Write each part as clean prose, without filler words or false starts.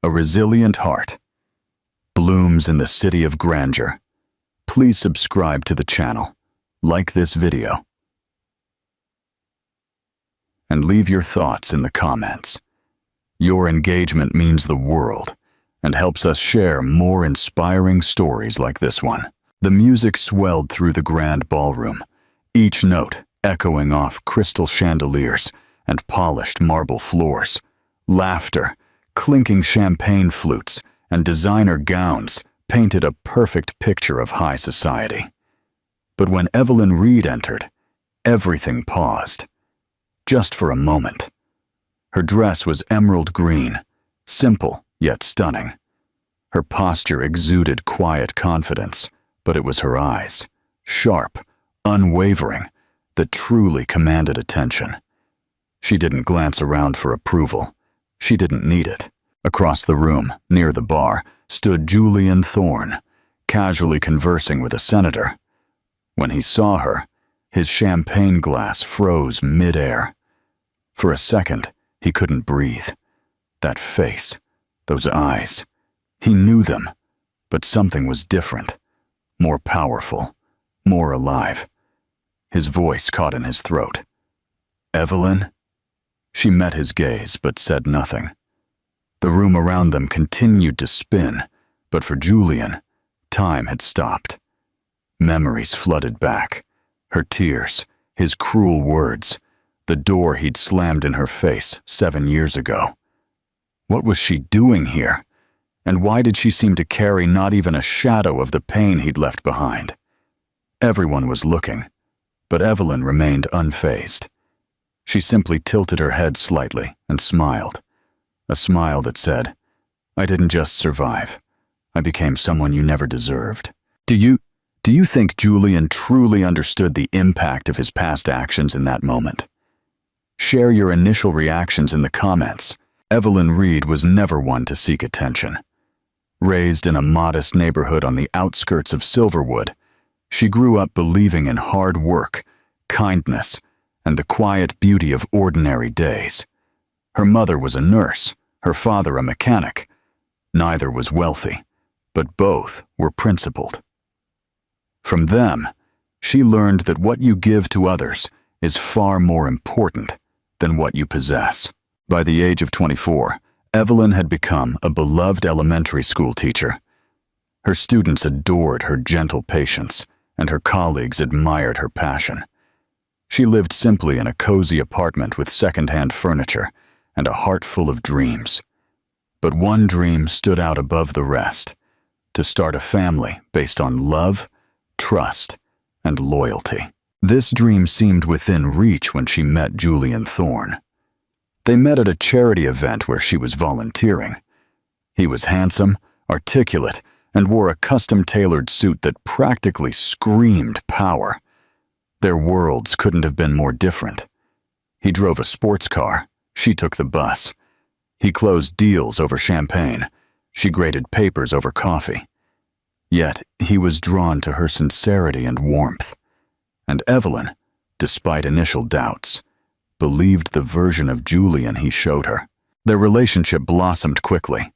A resilient heart blooms in the city of grandeur. Please subscribe to the channel, like this video, and leave your thoughts in the comments. Your engagement means the world and helps us share more inspiring stories like this one. The music swelled through the grand ballroom, each note echoing off crystal chandeliers and polished marble floors. Laughter, clinking champagne flutes, and designer gowns painted a perfect picture of high society. But when Evelyn Reed entered, everything paused, just for a moment. Her dress was emerald green, simple yet stunning. Her posture exuded quiet confidence, but it was her eyes, sharp, unwavering, that truly commanded attention. She didn't glance around for approval. She didn't need it. Across the room, near the bar, stood Julian Thorne, casually conversing with a senator. When he saw her, his champagne glass froze mid-air. For a second, he couldn't breathe. That face, those eyes, he knew them, but something was different, more powerful, more alive. His voice caught in his throat. "Evelyn?" She met his gaze, but said nothing. The room around them continued to spin, but for Julian, time had stopped. Memories flooded back. Her tears, his cruel words, the door he'd slammed in her face 7 years ago. What was she doing here? And why did she seem to carry not even a shadow of the pain he'd left behind? Everyone was looking, but Evelyn remained unfazed. She simply tilted her head slightly and smiled. A smile that said, "I didn't just survive. I became someone you never deserved." Do you think Julian truly understood the impact of his past actions in that moment? Share your initial reactions in the comments. Evelyn Reed was never one to seek attention. Raised in a modest neighborhood on the outskirts of Silverwood, she grew up believing in hard work, kindness, and the quiet beauty of ordinary days. Her mother was a nurse, her father a mechanic. Neither was wealthy, but both were principled. From them, she learned that what you give to others is far more important than what you possess. By the age of 24, Evelyn had become a beloved elementary school teacher. Her students adored her gentle patience, and her colleagues admired her passion. She lived simply in a cozy apartment with second-hand furniture and a heart full of dreams. But one dream stood out above the rest: to start a family based on love, trust, and loyalty. This dream seemed within reach when she met Julian Thorne. They met at a charity event where she was volunteering. He was handsome, articulate, and wore a custom-tailored suit that practically screamed power. Their worlds couldn't have been more different. He drove a sports car, she took the bus. He closed deals over champagne, she graded papers over coffee. Yet he was drawn to her sincerity and warmth. And Evelyn, despite initial doubts, believed the version of Julian he showed her. Their relationship blossomed quickly.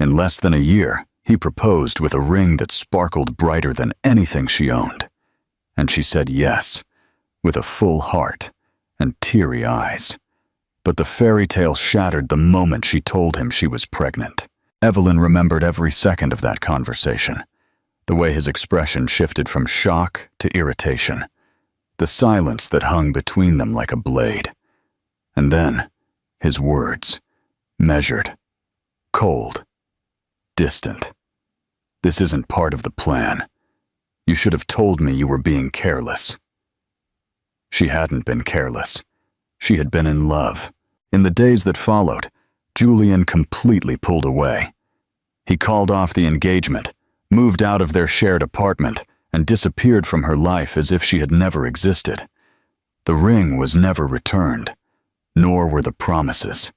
In less than a year, he proposed with a ring that sparkled brighter than anything she owned. And she said yes, with a full heart and teary eyes. But the fairy tale shattered the moment she told him she was pregnant. Evelyn remembered every second of that conversation, the way his expression shifted from shock to irritation, the silence that hung between them like a blade. And then, his words, measured, cold, distant. "This isn't part of the plan. You should have told me you were being careless." She hadn't been careless. She had been in love. In the days that followed, Julian completely pulled away. He called off the engagement, moved out of their shared apartment, and disappeared from her life as if she had never existed. The ring was never returned, nor were the promises.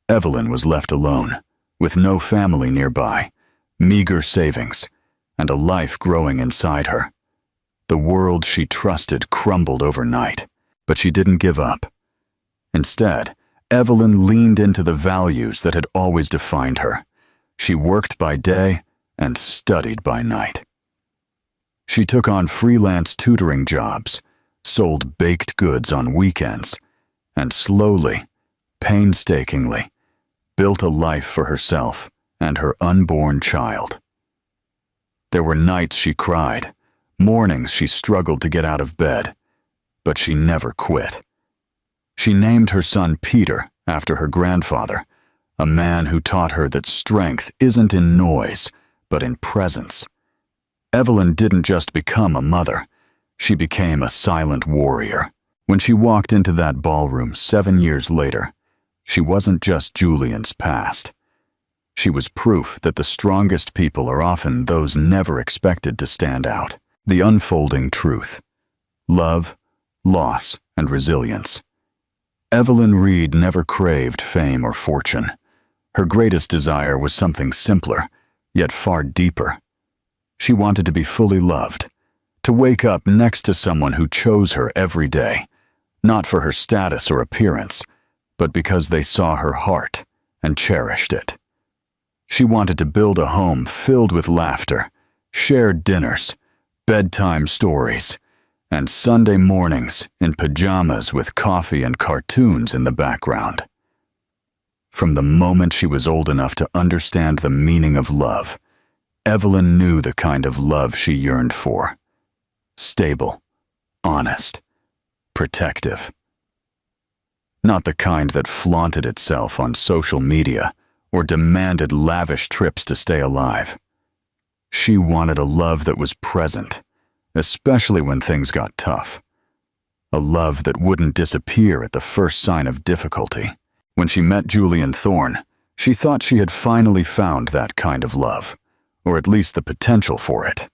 Evelyn was left alone, with no family nearby, meager savings, and a life growing inside her. The world she trusted crumbled overnight, but she didn't give up. Instead, Evelyn leaned into the values that had always defined her. She worked by day and studied by night. She took on freelance tutoring jobs, sold baked goods on weekends, and slowly, painstakingly, built a life for herself and her unborn child. There were nights she cried, mornings she struggled to get out of bed, but she never quit. She named her son Peter after her grandfather, a man who taught her that strength isn't in noise, but in presence. Evelyn didn't just become a mother, she became a silent warrior. When she walked into that ballroom 7 years later, she wasn't just Julian's past. She was proof that the strongest people are often those never expected to stand out. The unfolding truth. Love, loss, and resilience. Evelyn Reed never craved fame or fortune. Her greatest desire was something simpler, yet far deeper. She wanted to be fully loved, to wake up next to someone who chose her every day, not for her status or appearance, but because they saw her heart and cherished it. She wanted to build a home filled with laughter, shared dinners, bedtime stories, and Sunday mornings in pajamas with coffee and cartoons in the background. From the moment she was old enough to understand the meaning of love, Evelyn knew the kind of love she yearned for. Stable, honest, protective. Not the kind that flaunted itself on social media or demanded lavish trips to stay alive. She wanted a love that was present, especially when things got tough. A love that wouldn't disappear at the first sign of difficulty. When she met Julian Thorne, she thought she had finally found that kind of love, or at least the potential for it.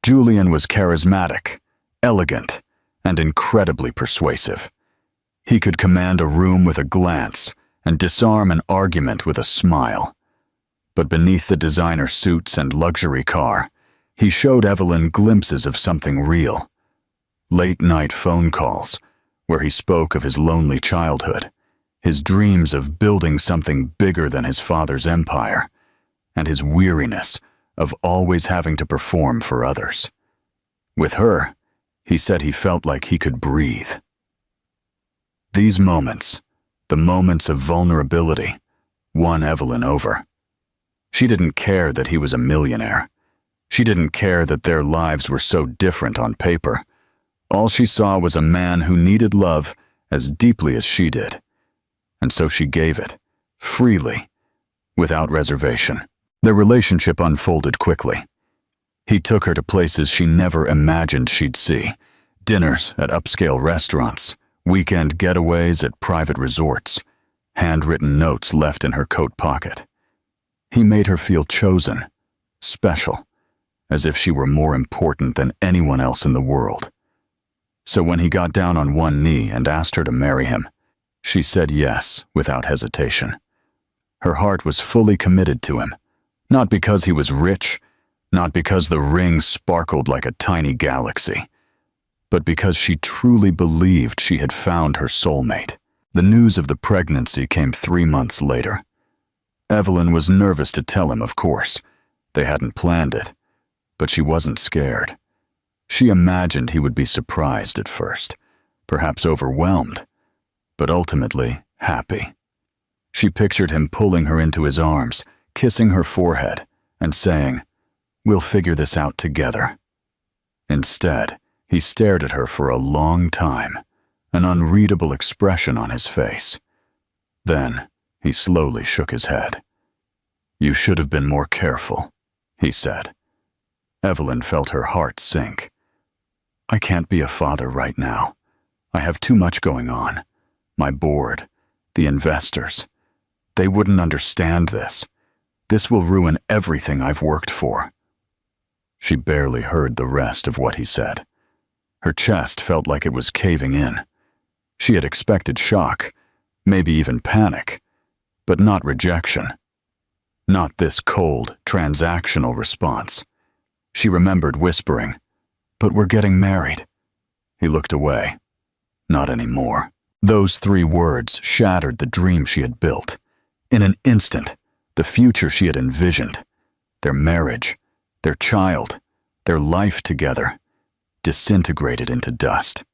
Julian was charismatic, elegant, and incredibly persuasive. He could command a room with a glance and disarm an argument with a smile. But beneath the designer suits and luxury car, he showed Evelyn glimpses of something real. Late-night phone calls, where he spoke of his lonely childhood, his dreams of building something bigger than his father's empire, and his weariness of always having to perform for others. With her, he said he felt like he could breathe. These moments, the moments of vulnerability, won Evelyn over. She didn't care that he was a millionaire. She didn't care that their lives were so different on paper. All she saw was a man who needed love as deeply as she did. And so she gave it, freely, without reservation. Their relationship unfolded quickly. He took her to places she never imagined she'd see, dinners at upscale restaurants, weekend getaways at private resorts, handwritten notes left in her coat pocket. He made her feel chosen, special, as if she were more important than anyone else in the world. So when he got down on one knee and asked her to marry him, she said yes without hesitation. Her heart was fully committed to him, not because he was rich, not because the ring sparkled like a tiny galaxy, but because she truly believed she had found her soulmate. The news of the pregnancy came 3 months later. Evelyn was nervous to tell him, of course. They hadn't planned it, but she wasn't scared. She imagined he would be surprised at first, perhaps overwhelmed, but ultimately happy. She pictured him pulling her into his arms, kissing her forehead, and saying, "We'll figure this out together." Instead, he stared at her for a long time, an unreadable expression on his face. Then, he slowly shook his head. "You should have been more careful," he said. Evelyn felt her heart sink. "I can't be a father right now. I have too much going on. My board, the investors. They wouldn't understand this. This will ruin everything I've worked for." She barely heard the rest of what he said. Her chest felt like it was caving in. She had expected shock, maybe even panic, but not rejection. Not this cold, transactional response. She remembered whispering, "But we're getting married." He looked away. Not anymore. Those 3 words shattered the dream she had built. In an instant, the future she had envisioned, their marriage, their child, their life together, disintegrated into dust.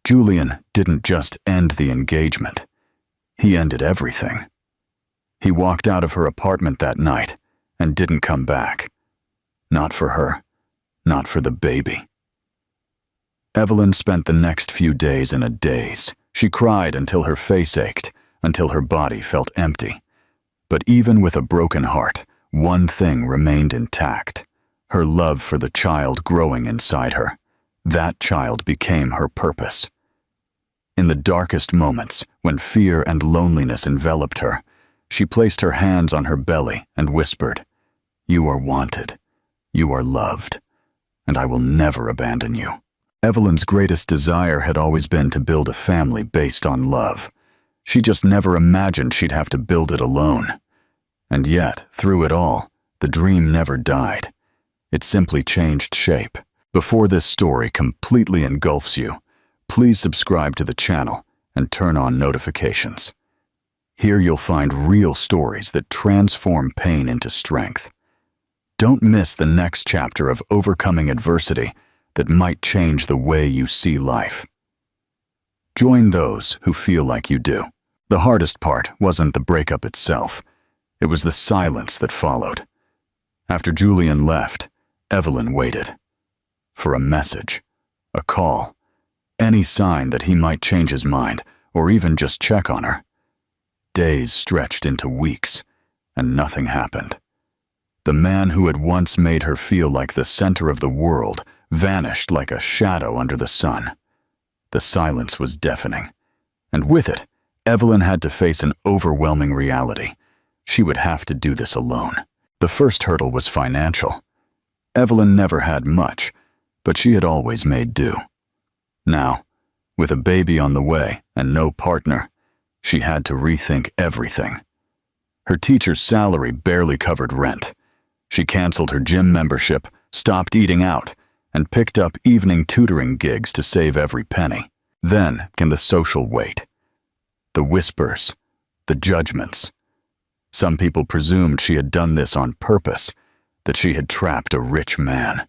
Julian didn't just end the engagement. He ended everything. He walked out of her apartment that night and didn't come back. Not for her, not for the baby. Evelyn spent the next few days in a daze. She cried until her face ached, until her body felt empty. But even with a broken heart, one thing remained intact: her love for the child growing inside her. That child became her purpose. In the darkest moments, when fear and loneliness enveloped her, she placed her hands on her belly and whispered, "You are wanted, you are loved, and I will never abandon you." Evelyn's greatest desire had always been to build a family based on love. She just never imagined she'd have to build it alone. And yet, through it all, the dream never died. It simply changed shape. Before this story completely engulfs you, please subscribe to the channel and turn on notifications. Here you'll find real stories that transform pain into strength. Don't miss the next chapter of overcoming adversity that might change the way you see life. Join those who feel like you do. The hardest part wasn't the breakup itself. It was the silence that followed. After Julian left, Evelyn waited. For a message, a call, any sign that he might change his mind or even just check on her. Days stretched into weeks, and nothing happened. The man who had once made her feel like the center of the world vanished like a shadow under the sun. The silence was deafening, and with it, Evelyn had to face an overwhelming reality. She would have to do this alone. The first hurdle was financial. Evelyn never had much, but she had always made do. Now, with a baby on the way and no partner, she had to rethink everything. Her teacher's salary barely covered rent. She canceled her gym membership, stopped eating out, and picked up evening tutoring gigs to save every penny. Then came the social weight. The whispers, the judgments. Some people presumed she had done this on purpose, that she had trapped a rich man.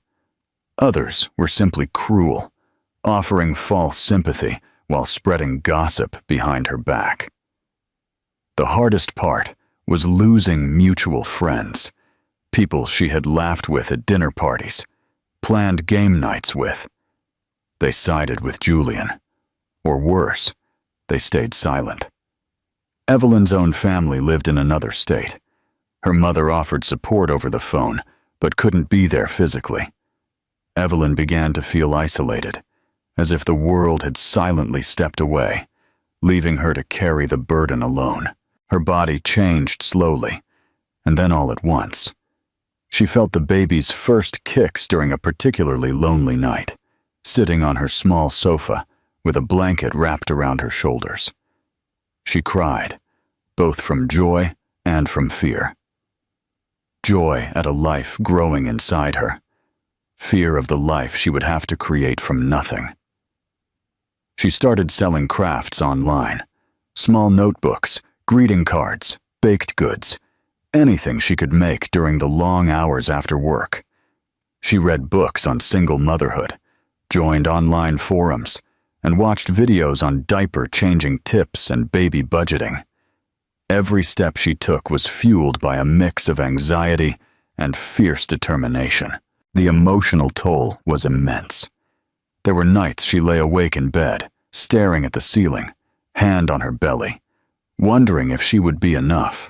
Others were simply cruel, offering false sympathy while spreading gossip behind her back. The hardest part was losing mutual friends, people she had laughed with at dinner parties, planned game nights with. They sided with Julian. Or worse, they stayed silent. Evelyn's own family lived in another state. Her mother offered support over the phone, but couldn't be there physically. Evelyn began to feel isolated, as if the world had silently stepped away, leaving her to carry the burden alone. Her body changed slowly, and then all at once. She felt the baby's first kicks during a particularly lonely night, sitting on her small sofa with a blanket wrapped around her shoulders. She cried, both from joy and from fear. Joy at a life growing inside her. Fear of the life she would have to create from nothing. She started selling crafts online, small notebooks, greeting cards, baked goods, anything she could make during the long hours after work. She read books on single motherhood, joined online forums, and watched videos on diaper-changing tips and baby budgeting. Every step she took was fueled by a mix of anxiety and fierce determination. The emotional toll was immense. There were nights she lay awake in bed, staring at the ceiling, hand on her belly, wondering if she would be enough,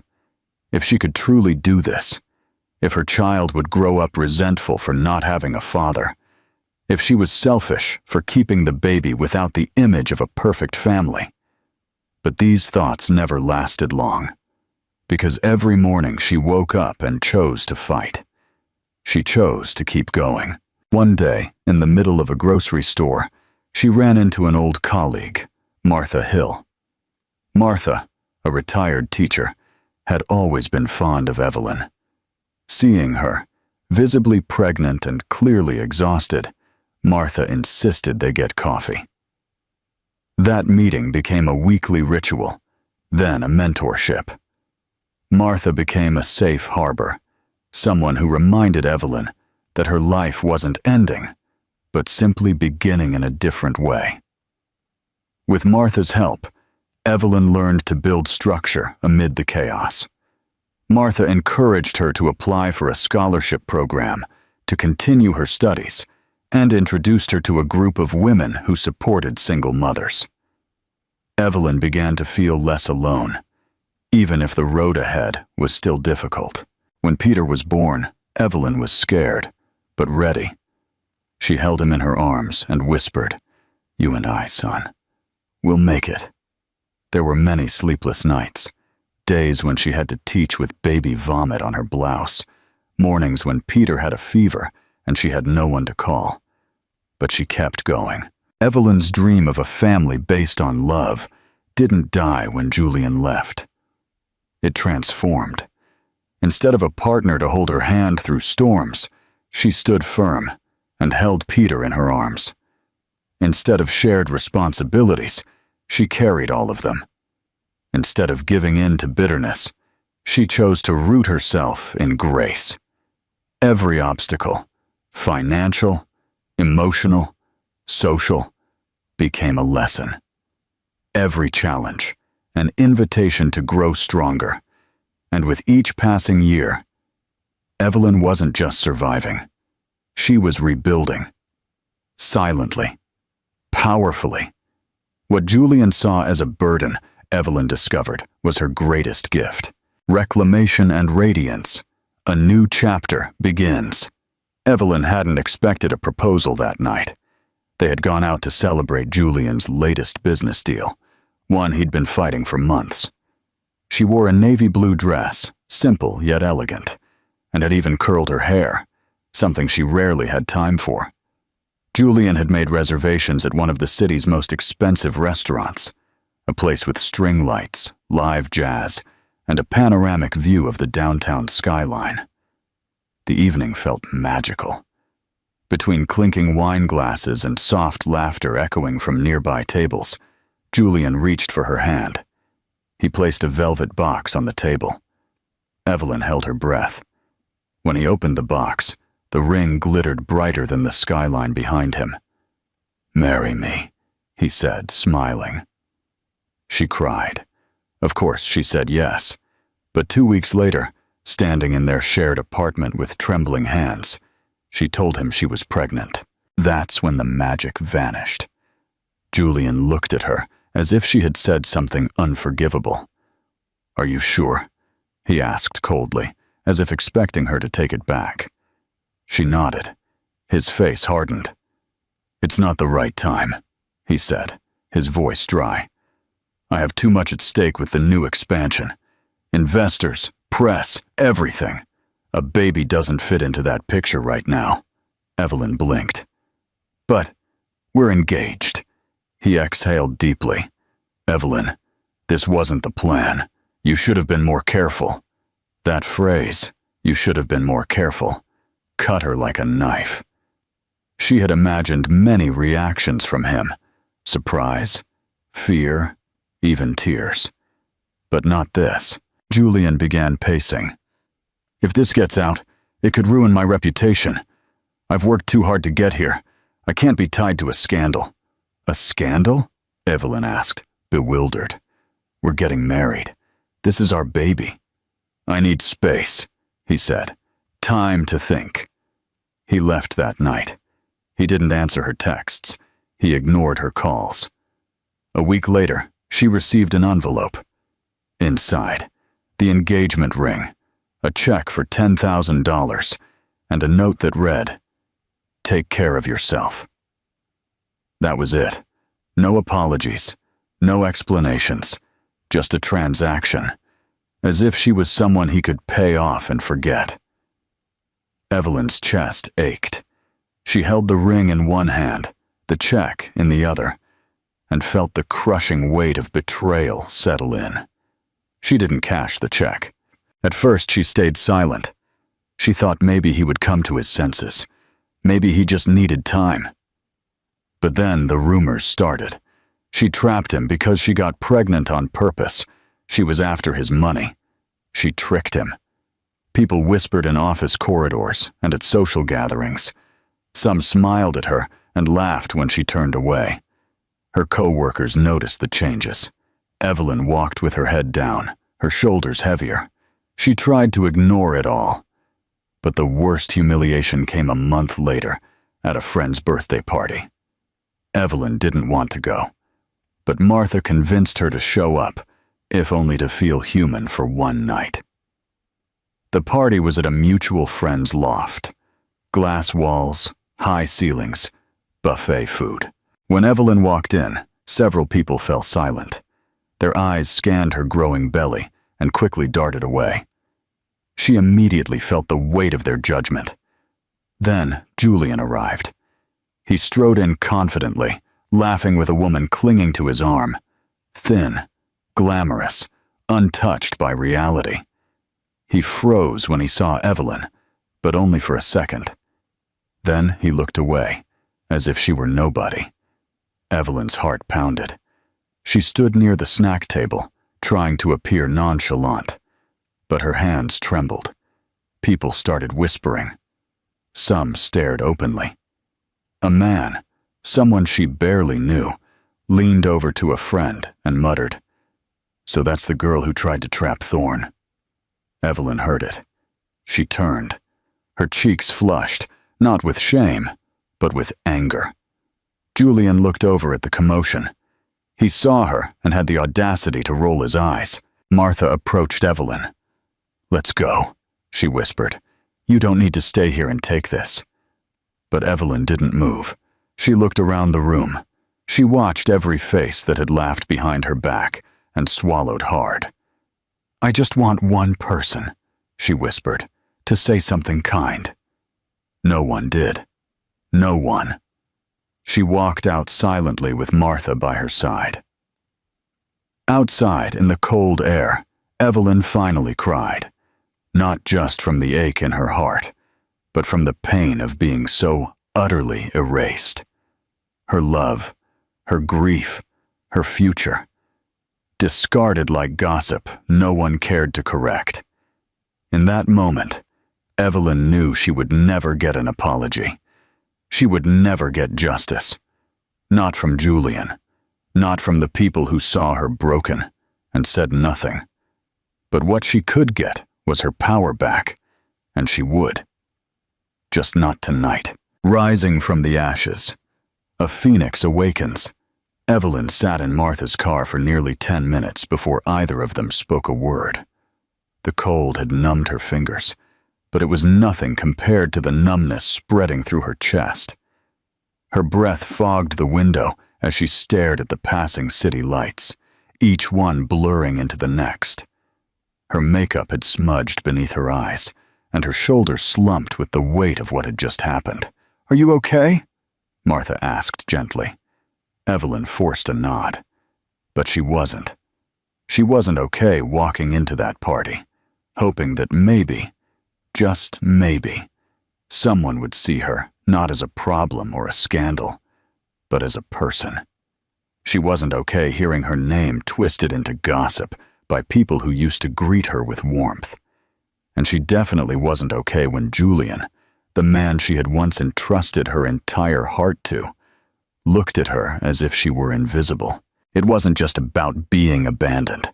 if she could truly do this, if her child would grow up resentful for not having a father, if she was selfish for keeping the baby without the image of a perfect family. But these thoughts never lasted long, because every morning she woke up and chose to fight. She chose to keep going. One day, in the middle of a grocery store, she ran into an old colleague, Martha Hill. Martha, a retired teacher, had always been fond of Evelyn. Seeing her, visibly pregnant and clearly exhausted, Martha insisted they get coffee. That meeting became a weekly ritual, then a mentorship. Martha became a safe harbor, someone who reminded Evelyn that her life wasn't ending, but simply beginning in a different way. With Martha's help, Evelyn learned to build structure amid the chaos. Martha encouraged her to apply for a scholarship program to continue her studies and introduced her to a group of women who supported single mothers. Evelyn began to feel less alone, even if the road ahead was still difficult. When Peter was born, Evelyn was scared, but ready. She held him in her arms and whispered, "You and I, son, we'll make it." There were many sleepless nights, days when she had to teach with baby vomit on her blouse, mornings when Peter had a fever and she had no one to call. But she kept going. Evelyn's dream of a family based on love didn't die when Julian left. It transformed. Instead of a partner to hold her hand through storms, she stood firm and held Peter in her arms. Instead of shared responsibilities, she carried all of them. Instead of giving in to bitterness, she chose to root herself in grace. Every obstacle, financial, emotional, social, became a lesson. Every challenge, an invitation to grow stronger. And with each passing year, Evelyn wasn't just surviving. She was rebuilding. Silently, powerfully. What Julian saw as a burden, Evelyn discovered, was her greatest gift. Reclamation and radiance. A new chapter begins. Evelyn hadn't expected a proposal that night. They had gone out to celebrate Julian's latest business deal, one he'd been fighting for months. She wore a navy blue dress, simple yet elegant, and had even curled her hair, something she rarely had time for. Julian had made reservations at one of the city's most expensive restaurants, a place with string lights, live jazz, and a panoramic view of the downtown skyline. The evening felt magical. Between clinking wine glasses and soft laughter echoing from nearby tables, Julian reached for her hand. He placed a velvet box on the table. Evelyn held her breath. When he opened the box, the ring glittered brighter than the skyline behind him. "Marry me," he said, smiling. She cried. Of course, she said yes. But 2 weeks later, standing in their shared apartment with trembling hands, she told him she was pregnant. That's when the magic vanished. Julian looked at her as if she had said something unforgivable. "Are you sure?" he asked coldly, as if expecting her to take it back. She nodded. His face hardened. "It's not the right time," he said, his voice dry. "I have too much at stake with the new expansion. Investors, press, everything. A baby doesn't fit into that picture right now." Evelyn blinked. "But we're engaged." He exhaled deeply. "Evelyn, this wasn't the plan. You should have been more careful." That phrase, "you should have been more careful," cut her like a knife. She had imagined many reactions from him: surprise, fear, even tears. But not this. Julian began pacing. "If this gets out, it could ruin my reputation. I've worked too hard to get here. I can't be tied to a scandal." "A scandal?" Evelyn asked, bewildered. "We're getting married. This is our baby." "I need space," he said. "Time to think." He left that night. He didn't answer her texts. He ignored her calls. A week later, she received an envelope. Inside, the engagement ring, a check for $10,000, and a note that read, "Take care of yourself." That was it. No apologies, no explanations, just a transaction, as if she was someone he could pay off and forget. Evelyn's chest ached. She held the ring in one hand, the check in the other, and felt the crushing weight of betrayal settle in. She didn't cash the check. At first, she stayed silent. She thought maybe he would come to his senses. Maybe he just needed time. But then the rumors started. She trapped him because she got pregnant on purpose. She was after his money. She tricked him. People whispered in office corridors and at social gatherings. Some smiled at her and laughed when she turned away. Her co-workers noticed the changes. Evelyn walked with her head down, her shoulders heavier. She tried to ignore it all. But the worst humiliation came a month later at a friend's birthday party. Evelyn didn't want to go, but Martha convinced her to show up, if only to feel human for one night. The party was at a mutual friend's loft. Glass walls, high ceilings, buffet food. When Evelyn walked in, several people fell silent. Their eyes scanned her growing belly and quickly darted away. She immediately felt the weight of their judgment. Then Julian arrived. He strode in confidently, laughing with a woman clinging to his arm. Thin, glamorous, untouched by reality. He froze when he saw Evelyn, but only for a second. Then he looked away, as if she were nobody. Evelyn's heart pounded. She stood near the snack table, trying to appear nonchalant, but her hands trembled. People started whispering. Some stared openly. A man, someone she barely knew, leaned over to a friend and muttered, "So that's the girl who tried to trap Thorne." Evelyn heard it. She turned. Her cheeks flushed, not with shame, but with anger. Julian looked over at the commotion. He saw her and had the audacity to roll his eyes. Martha approached Evelyn. "Let's go," she whispered. "You don't need to stay here and take this." But Evelyn didn't move. She looked around the room. She watched every face that had laughed behind her back and swallowed hard. "I just want one person," she whispered, "to say something kind." No one did. No one. She walked out silently with Martha by her side. Outside, in the cold air, Evelyn finally cried. Not just from the ache in her heart, but from the pain of being so utterly erased. Her love, her grief, her future. Discarded like gossip no one cared to correct. In that moment, Evelyn knew she would never get an apology. She would never get justice. Not from Julian. Not from the people who saw her broken and said nothing. But what she could get was her power back, and she would. Just not tonight. Rising from the ashes, a phoenix awakens. Evelyn sat in Martha's car for nearly 10 minutes before either of them spoke a word. The cold had numbed her fingers, but it was nothing compared to the numbness spreading through her chest. Her breath fogged the window as she stared at the passing city lights, each one blurring into the next. Her makeup had smudged beneath her eyes, and her shoulders slumped with the weight of what had just happened. "Are you okay?" Martha asked gently. Evelyn forced a nod, but she wasn't. She wasn't okay walking into that party, hoping that maybe, just maybe, someone would see her not as a problem or a scandal, but as a person. She wasn't okay hearing her name twisted into gossip by people who used to greet her with warmth. And she definitely wasn't okay when Julian, the man she had once entrusted her entire heart to, looked at her as if she were invisible. It wasn't just about being abandoned.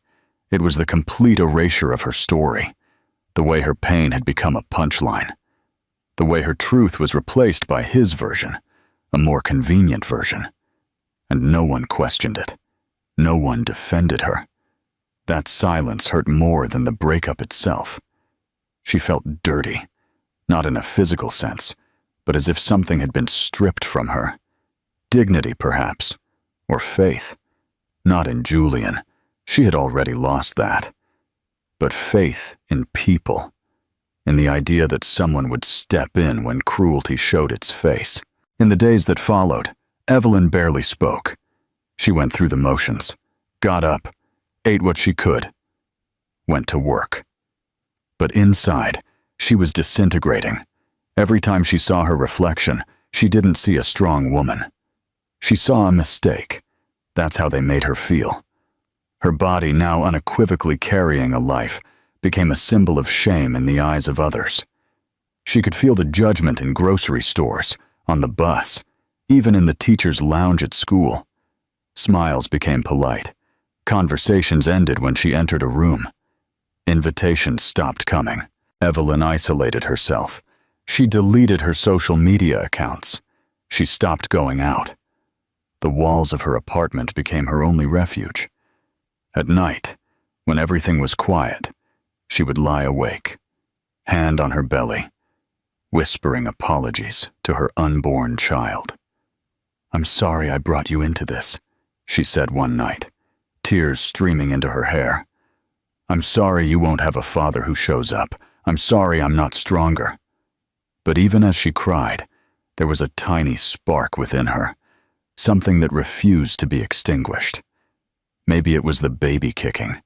It was the complete erasure of her story, the way her pain had become a punchline, the way her truth was replaced by his version, a more convenient version. And no one questioned it. No one defended her. That silence hurt more than the breakup itself. She felt dirty, not in a physical sense, but as if something had been stripped from her. Dignity, perhaps, or faith. Not in Julian. She had already lost that. But faith in people, in the idea that someone would step in when cruelty showed its face. In the days that followed, Evelyn barely spoke. She went through the motions, got up, ate what she could, went to work. But inside, she was disintegrating. Every time she saw her reflection, she didn't see a strong woman. She saw a mistake, That's how they made her feel. Her body, now unequivocally carrying a life, became a symbol of shame in the eyes of others. She could feel the judgment in grocery stores, on the bus, even in the teacher's lounge at school. Smiles became polite. Conversations ended when she entered a room. Invitations stopped coming. Evelyn isolated herself. She deleted her social media accounts. She stopped going out. The walls of her apartment became her only refuge. At night, when everything was quiet, she would lie awake, hand on her belly, whispering apologies to her unborn child. "I'm sorry I brought you into this," she said one night, tears streaming into her hair. "I'm sorry you won't have a father who shows up. I'm sorry I'm not stronger." But even as she cried, there was a tiny spark within her, something that refused to be extinguished. Maybe it was the baby kicking.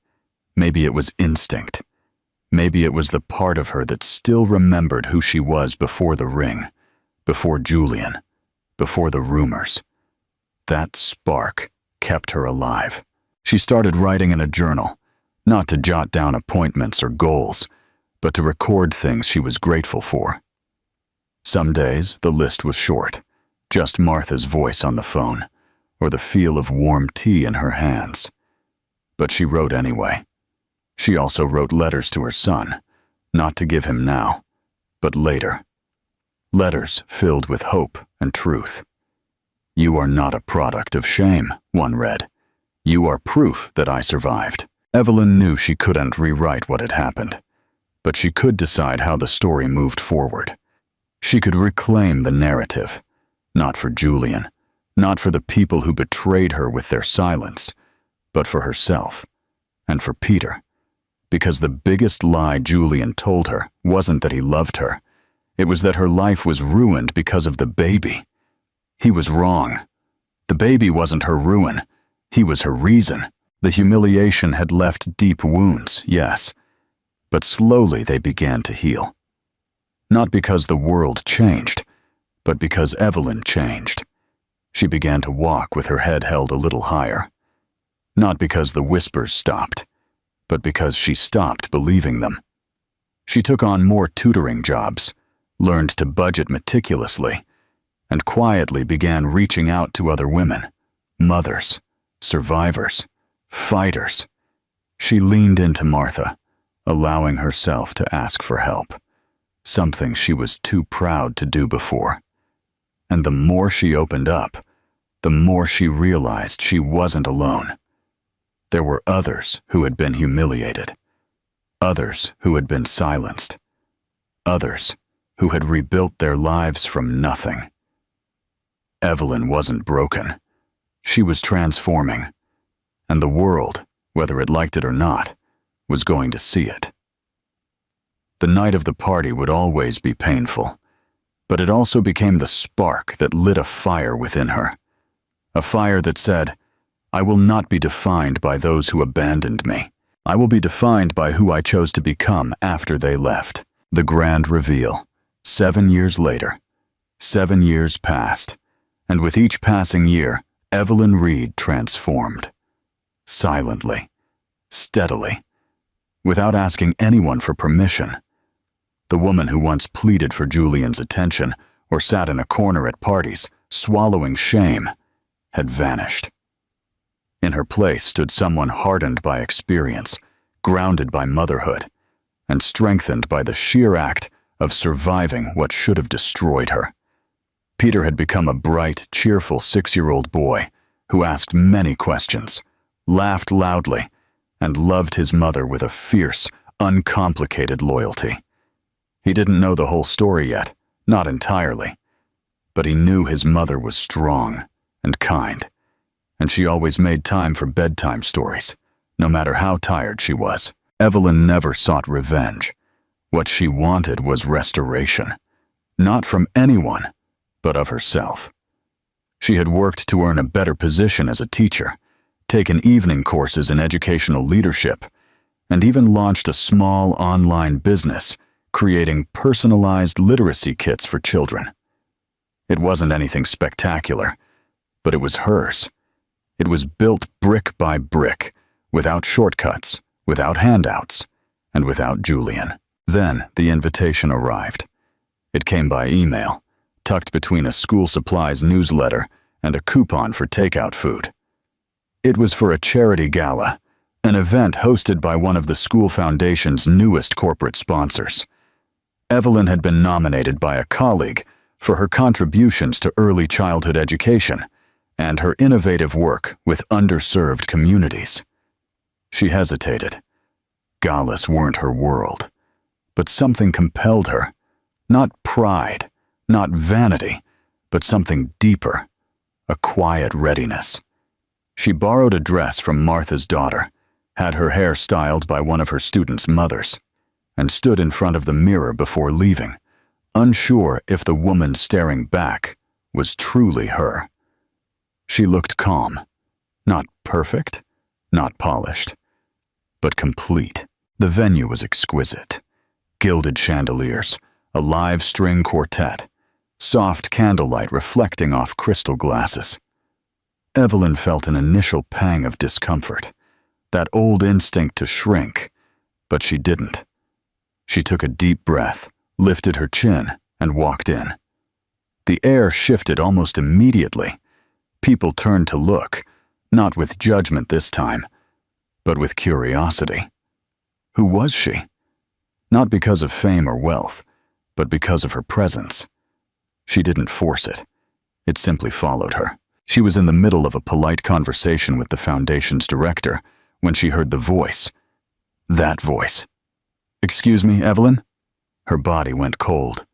Maybe it was instinct. Maybe it was the part of her that still remembered who she was before the ring, before Julian, before the rumors. That spark kept her alive. She started writing in a journal, not to jot down appointments or goals, but to record things she was grateful for. Some days, the list was short, just Martha's voice on the phone, or the feel of warm tea in her hands. But she wrote anyway. She also wrote letters to her son, not to give him now, but later. Letters filled with hope and truth. "You are not a product of shame," one read. "You are proof that I survived." Evelyn knew she couldn't rewrite what had happened, but she could decide how the story moved forward. She could reclaim the narrative, not for Julian, not for the people who betrayed her with their silence, but for herself and for Peter. Because the biggest lie Julian told her wasn't that he loved her. It was that her life was ruined because of the baby. He was wrong. The baby wasn't her ruin. He was her reason. The humiliation had left deep wounds, yes, but slowly they began to heal. Not because the world changed, but because Evelyn changed. She began to walk with her head held a little higher. Not because the whispers stopped, but because she stopped believing them. She took on more tutoring jobs, learned to budget meticulously, and quietly began reaching out to other women, mothers, survivors, fighters. She leaned into Martha, allowing herself to ask for help, something she was too proud to do before. And the more she opened up, the more she realized she wasn't alone. There were others who had been humiliated, others who had been silenced, others who had rebuilt their lives from nothing. Evelyn wasn't broken. She was transforming, and the world, whether it liked it or not, was going to see it. The night of the party would always be painful, but it also became the spark that lit a fire within her. A fire that said, "I will not be defined by those who abandoned me. I will be defined by who I chose to become after they left." The grand reveal. 7 years later. 7 years passed, and with each passing year, Evelyn Reed transformed. Silently, steadily, without asking anyone for permission. The woman who once pleaded for Julian's attention or sat in a corner at parties, swallowing shame, had vanished. In her place stood someone hardened by experience, grounded by motherhood, and strengthened by the sheer act of surviving what should have destroyed her. Peter had become a bright, cheerful 6-year-old boy who asked many questions, laughed loudly, and loved his mother with a fierce, uncomplicated loyalty. He didn't know the whole story yet, not entirely, but he knew his mother was strong and kind, and she always made time for bedtime stories, no matter how tired she was. Evelyn never sought revenge. What she wanted was restoration, not from anyone, but of herself. She had worked to earn a better position as a teacher, taken evening courses in educational leadership, and even launched a small online business creating personalized literacy kits for children. It wasn't anything spectacular, but it was hers. It was built brick by brick, without shortcuts, without handouts, and without Julian. Then the invitation arrived. It came by email, tucked between a school supplies newsletter and a coupon for takeout food. It was for a charity gala, an event hosted by one of the school foundation's newest corporate sponsors. Evelyn had been nominated by a colleague for her contributions to early childhood education and her innovative work with underserved communities. She hesitated. Galas weren't her world, but something compelled her. Not pride, not vanity, but something deeper, a quiet readiness. She borrowed a dress from Martha's daughter, had her hair styled by one of her students' mothers, and stood in front of the mirror before leaving, unsure if the woman staring back was truly her. She looked calm, not perfect, not polished, but complete. The venue was exquisite. Gilded chandeliers, a live string quartet, soft candlelight reflecting off crystal glasses. Evelyn felt an initial pang of discomfort, that old instinct to shrink, but she didn't. She took a deep breath, lifted her chin, and walked in. The air shifted almost immediately. People turned to look, not with judgment this time, but with curiosity. Who was she? Not because of fame or wealth, but because of her presence. She didn't force it. It simply followed her. She was in the middle of a polite conversation with the foundation's director when she heard the voice. That voice. "Excuse me, Evelyn?" Her body went cold.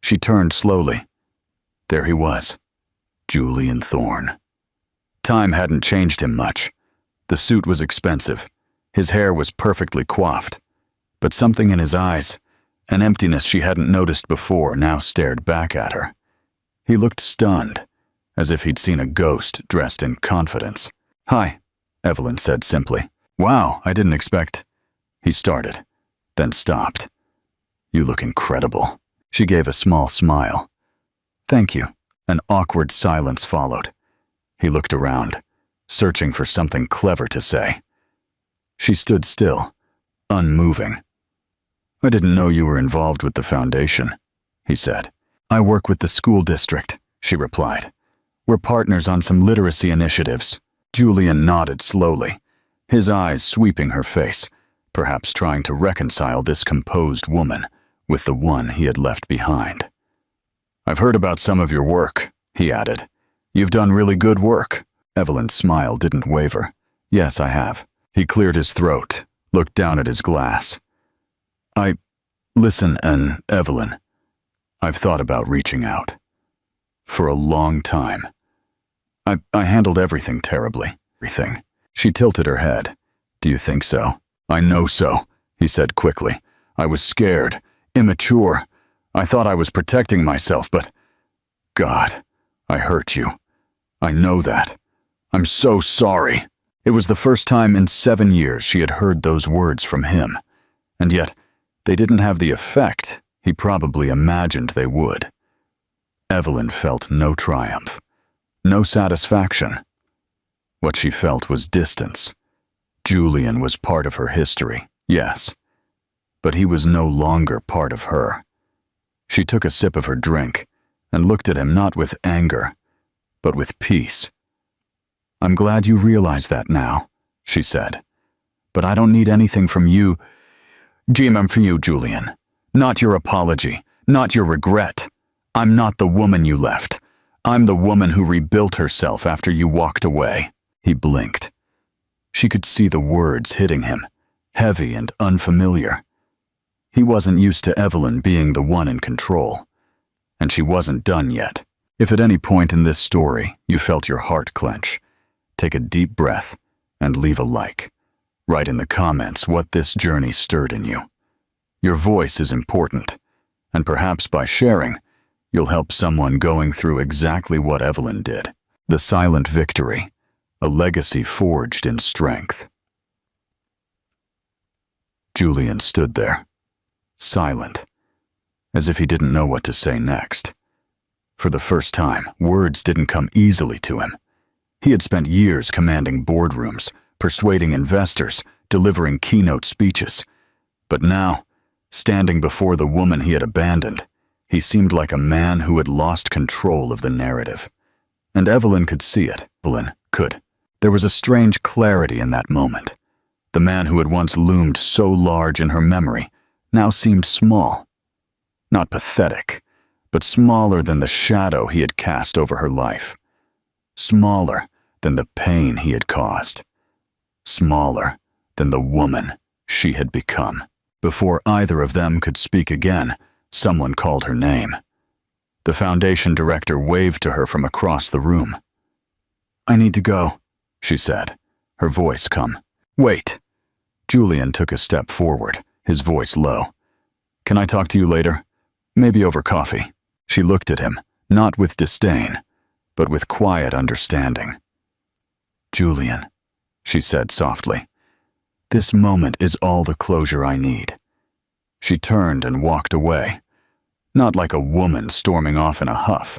She turned slowly. There he was, Julian Thorne. Time hadn't changed him much. The suit was expensive. His hair was perfectly coiffed. But something in his eyes, an emptiness she hadn't noticed before, now stared back at her. He looked stunned, as if he'd seen a ghost dressed in confidence. "Hi," Evelyn said simply. "Wow, I didn't expect—" He started, then stopped. "You look incredible." She gave a small smile. "Thank you." An awkward silence followed. He looked around, searching for something clever to say. She stood still, unmoving. "I didn't know you were involved with the foundation," he said. "I work with the school district," she replied. "We're partners on some literacy initiatives." Julian nodded slowly, his eyes sweeping her face, perhaps trying to reconcile this composed woman with the one he had left behind. "I've heard about some of your work," he added. "You've done really good work." Evelyn's smile didn't waver. "Yes, I have." He cleared his throat, looked down at his glass. Listen, Evelyn, I've thought about reaching out. For a long time. I handled everything terribly. Everything." She tilted her head. "Do you think so?" "I know so," he said quickly. "I was scared, immature. I thought I was protecting myself, but God, I hurt you. I know that. I'm so sorry." It was the first time in 7 years she had heard those words from him, and yet they didn't have the effect he probably imagined they would. Evelyn felt no triumph, no satisfaction. What she felt was distance. Julian was part of her history, yes, but he was no longer part of her. She took a sip of her drink and looked at him not with anger, but with peace. "I'm glad you realize that now," she said. "But I don't need anything from you, Julian. Not your apology, not your regret. I'm not the woman you left. I'm the woman who rebuilt herself after you walked away." He blinked. She could see the words hitting him, heavy and unfamiliar. He wasn't used to Evelyn being the one in control, and she wasn't done yet. If at any point in this story you felt your heart clench, take a deep breath and leave a like. Write in the comments what this journey stirred in you. Your voice is important, and perhaps by sharing, you'll help someone going through exactly what Evelyn did. The silent victory, a legacy forged in strength. Julian stood there, silent, as if he didn't know what to say next. For the first time, words didn't come easily to him. He had spent years commanding boardrooms, persuading investors, delivering keynote speeches. But now, standing before the woman he had abandoned, he seemed like a man who had lost control of the narrative. And Evelyn could see it. Evelyn could. There was a strange clarity in that moment. The man who had once loomed so large in her memory now seemed small. Not pathetic, but smaller than the shadow he had cast over her life. Smaller than the pain he had caused. Smaller than the woman she had become. Before either of them could speak again, someone called her name. The foundation director waved to her from across the room. "I need to go," she said, her voice calm. "Wait." Julian took a step forward, his voice low. "Can I talk to you later? Maybe over coffee." She looked at him, not with disdain, but with quiet understanding. "Julian," she said softly, "this moment is all the closure I need." She turned and walked away, not like a woman storming off in a huff,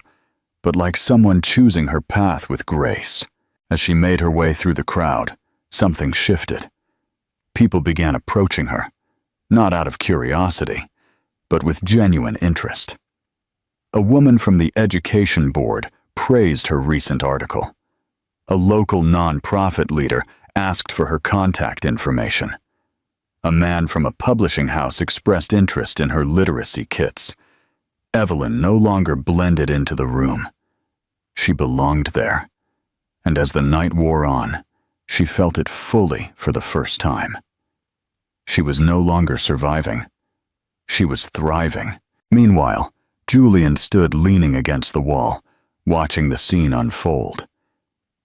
but like someone choosing her path with grace. As she made her way through the crowd, something shifted. People began approaching her, not out of curiosity, but with genuine interest. A woman from the education board praised her recent article. A local non-profit leader asked for her contact information. A man from a publishing house expressed interest in her literacy kits. Evelyn no longer blended into the room. She belonged there, and as the night wore on, she felt it fully for the first time. She was no longer surviving. She was thriving. Meanwhile, Julian stood leaning against the wall, watching the scene unfold.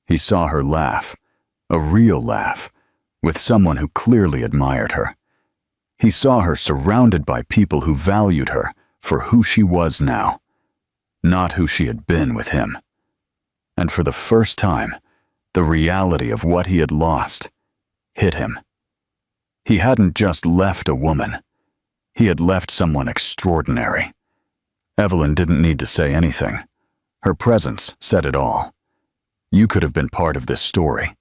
He saw her laugh, a real laugh, with someone who clearly admired her. He saw her surrounded by people who valued her for who she was now, not who she had been with him. And for the first time, the reality of what he had lost hit him. He hadn't just left a woman. He had left someone extraordinary. Evelyn didn't need to say anything. Her presence said it all. You could have been part of this story,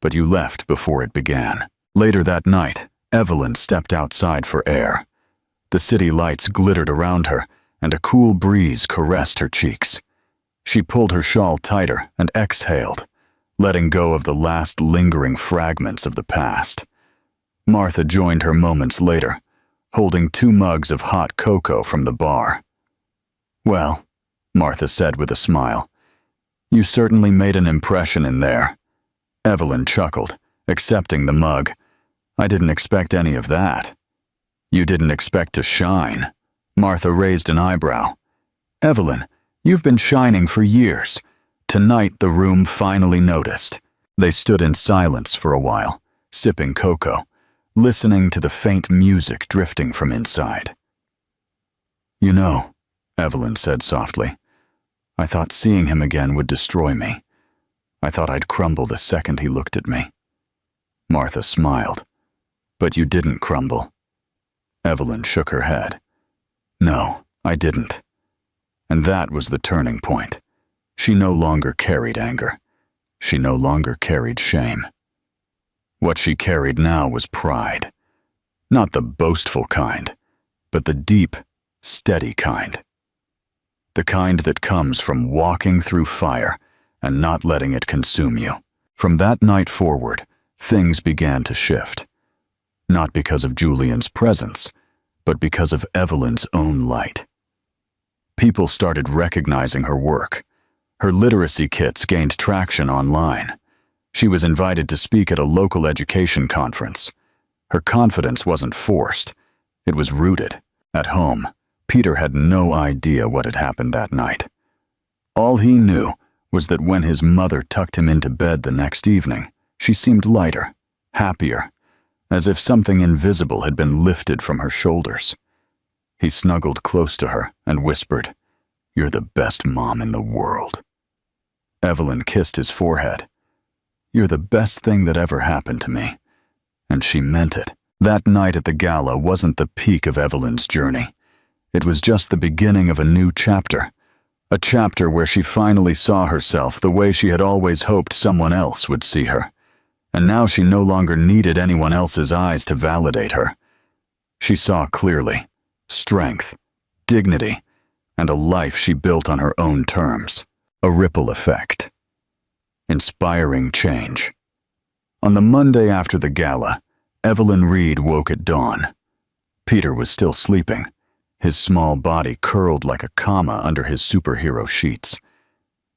but you left before it began. Later that night, Evelyn stepped outside for air. The city lights glittered around her, and a cool breeze caressed her cheeks. She pulled her shawl tighter and exhaled, letting go of the last lingering fragments of the past. Martha joined her moments later, holding 2 mugs of hot cocoa from the bar. "Well," Martha said with a smile, "you certainly made an impression in there." Evelyn chuckled, accepting the mug. "I didn't expect any of that." "You didn't expect to shine." Martha raised an eyebrow. "Evelyn, you've been shining for years." Tonight the room finally noticed. They stood in silence for a while, sipping cocoa, listening to the faint music drifting from inside. "You know," Evelyn said softly, "I thought seeing him again would destroy me. I thought I'd crumble the second he looked at me." Martha smiled. "But you didn't crumble." Evelyn shook her head. "No, I didn't." And that was the turning point. She no longer carried anger. She no longer carried shame. What she carried now was pride. Not the boastful kind, but the deep, steady kind. The kind that comes from walking through fire and not letting it consume you. From that night forward, things began to shift. Not because of Julian's presence, but because of Evelyn's own light. People started recognizing her work. Her literacy kits gained traction online. She was invited to speak at a local education conference. Her confidence wasn't forced. It was rooted. At home, Peter had no idea what had happened that night. All he knew was that when his mother tucked him into bed the next evening, she seemed lighter, happier, as if something invisible had been lifted from her shoulders. He snuggled close to her and whispered, "You're the best mom in the world." Evelyn kissed his forehead. "You're the best thing that ever happened to me." And she meant it. That night at the gala wasn't the peak of Evelyn's journey. It was just the beginning of a new chapter, A chapter where she finally saw herself the way she had always hoped someone else would see her. And now she no longer needed anyone else's eyes to validate her. She saw clearly strength, dignity, and a life she built on her own terms. A ripple effect. Inspiring change. On the Monday after the gala, Evelyn Reed woke at dawn. Peter was still sleeping, his small body curled like a comma under his superhero sheets.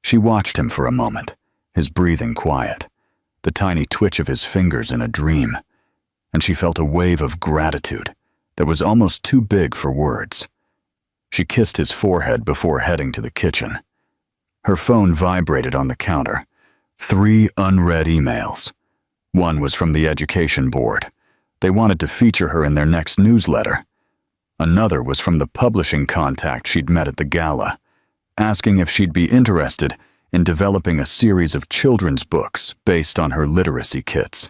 She watched him for a moment, his breathing quiet, the tiny twitch of his fingers in a dream, and she felt a wave of gratitude that was almost too big for words. She kissed his forehead before heading to the kitchen. Her phone vibrated on the counter. 3 unread emails. One was from the education board. They wanted to feature her in their next newsletter. Another was from the publishing contact she'd met at the gala, asking if she'd be interested in developing a series of children's books based on her literacy kits.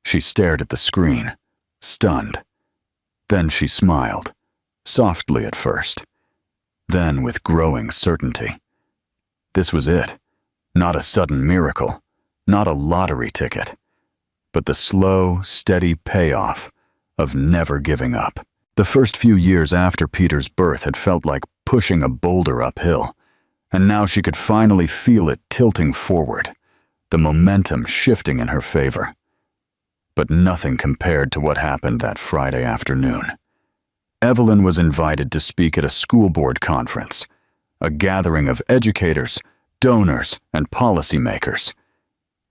She stared at the screen, stunned. Then she smiled, softly at first, then with growing certainty. This was it, not a sudden miracle, not a lottery ticket, but the slow, steady payoff of never giving up. The first few years after Peter's birth had felt like pushing a boulder uphill, and now she could finally feel it tilting forward, the momentum shifting in her favor. But nothing compared to what happened that Friday afternoon. Evelyn was invited to speak at a school board conference, a gathering of educators, donors, and policymakers.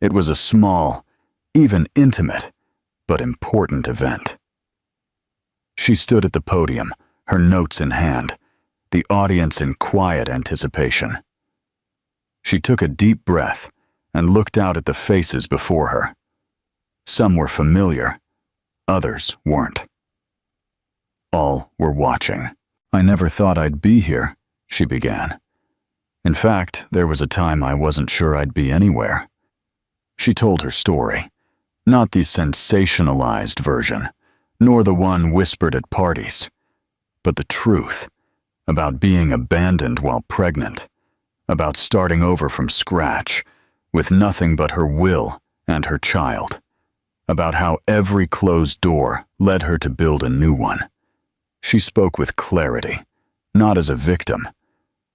It was a small, even intimate, but important event. She stood at the podium, her notes in hand, the audience in quiet anticipation. She took a deep breath and looked out at the faces before her. Some were familiar, others weren't. All were watching. "I never thought I'd be here," she began. "In fact, there was a time I wasn't sure I'd be anywhere." She told her story, not the sensationalized version, nor the one whispered at parties, but the truth about being abandoned while pregnant, about starting over from scratch with nothing but her will and her child, about how every closed door led her to build a new one. She spoke with clarity, not as a victim,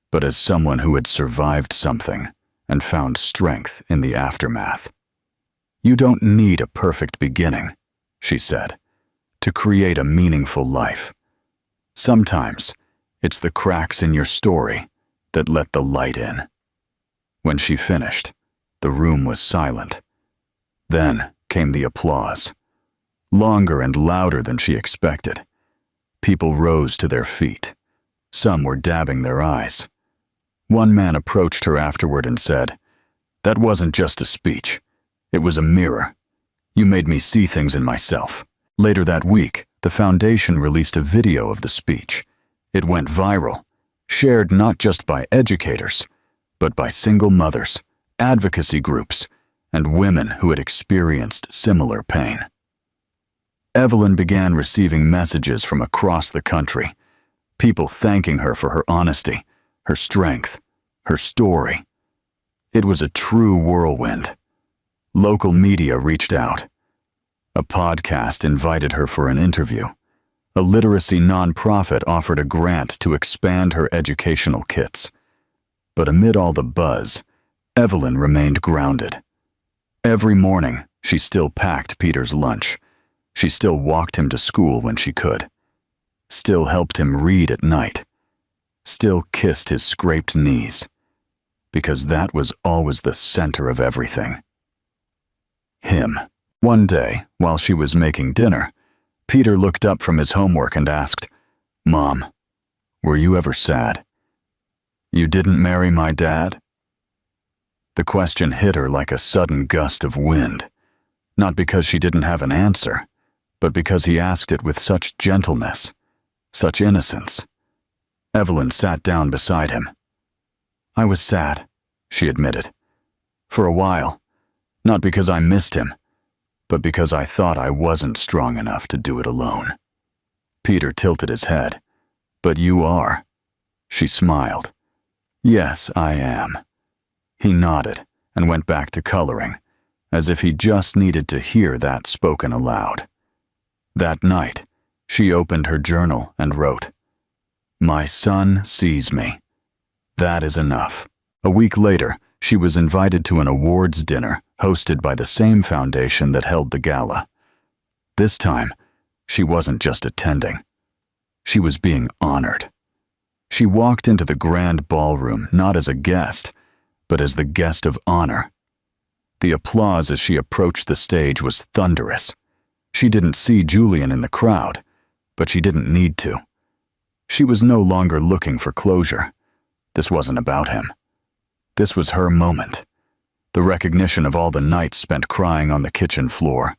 but as someone who had survived something and found strength in the aftermath. "You don't need a perfect beginning," she said, "to create a meaningful life. Sometimes it's the cracks in your story that let the light in." When she finished, the room was silent. Then came the applause, longer and louder than she expected. People rose to their feet. Some were dabbing their eyes. One man approached her afterward and said, "That wasn't just a speech. It was a mirror. You made me see things in myself." Later that week, the foundation released a video of the speech. It went viral, shared not just by educators, but by single mothers, advocacy groups, and women who had experienced similar pain. Evelyn began receiving messages from across the country, people thanking her for her honesty, her strength, her story. It was a true whirlwind. Local media reached out. A podcast invited her for an interview. A literacy nonprofit offered a grant to expand her educational kits. But amid all the buzz, Evelyn remained grounded. Every morning, she still packed Peter's lunch. She still walked him to school when she could. Still helped him read at night. Still kissed his scraped knees. Because that was always the center of everything. Him. One day, while she was making dinner, Peter looked up from his homework and asked, "Mom, were you ever sad? You didn't marry my dad?" The question hit her like a sudden gust of wind, not because she didn't have an answer, but because he asked it with such gentleness, such innocence. Evelyn sat down beside him. "I was sad," she admitted. "For a while, not because I missed him, but because I thought I wasn't strong enough to do it alone." Peter tilted his head. "But you are." She smiled. "Yes, I am." He nodded and went back to coloring, as if he just needed to hear that spoken aloud. That night, she opened her journal and wrote, "My son sees me. That is enough." A week later, she was invited to an awards dinner hosted by the same foundation that held the gala. This time, she wasn't just attending. She was being honored. She walked into the grand ballroom not as a guest, but as the guest of honor. The applause as she approached the stage was thunderous. She didn't see Julian in the crowd, but she didn't need to. She was no longer looking for closure. This wasn't about him. This was her moment. The recognition of all the nights spent crying on the kitchen floor,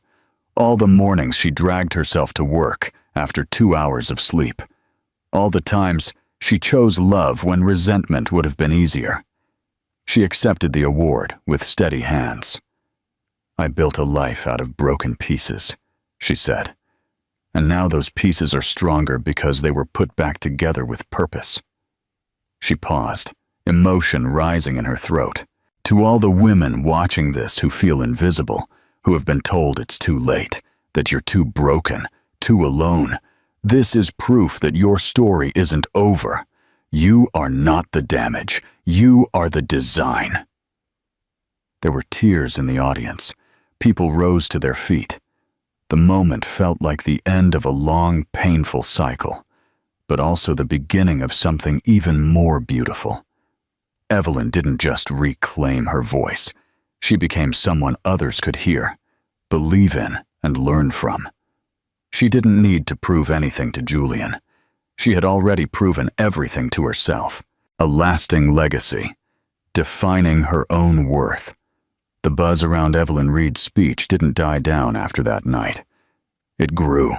all the mornings she dragged herself to work after 2 hours of sleep, all the times she chose love when resentment would have been easier. She accepted the award with steady hands. "I built a life out of broken pieces," she said, "and now those pieces are stronger because they were put back together with purpose." She paused, emotion rising in her throat. To all the women watching this who feel invisible, who have been told it's too late, that you're too broken, too alone, this is proof that your story isn't over. You are not the damage. You are the design. There were tears in the audience. People rose to their feet. The moment felt like the end of a long, painful cycle, but also the beginning of something even more beautiful. Evelyn didn't just reclaim her voice. She became someone others could hear, believe in, and learn from. She didn't need to prove anything to Julian. She had already proven everything to herself. A lasting legacy, defining her own worth. The buzz around Evelyn Reed's speech didn't die down after that night. It grew.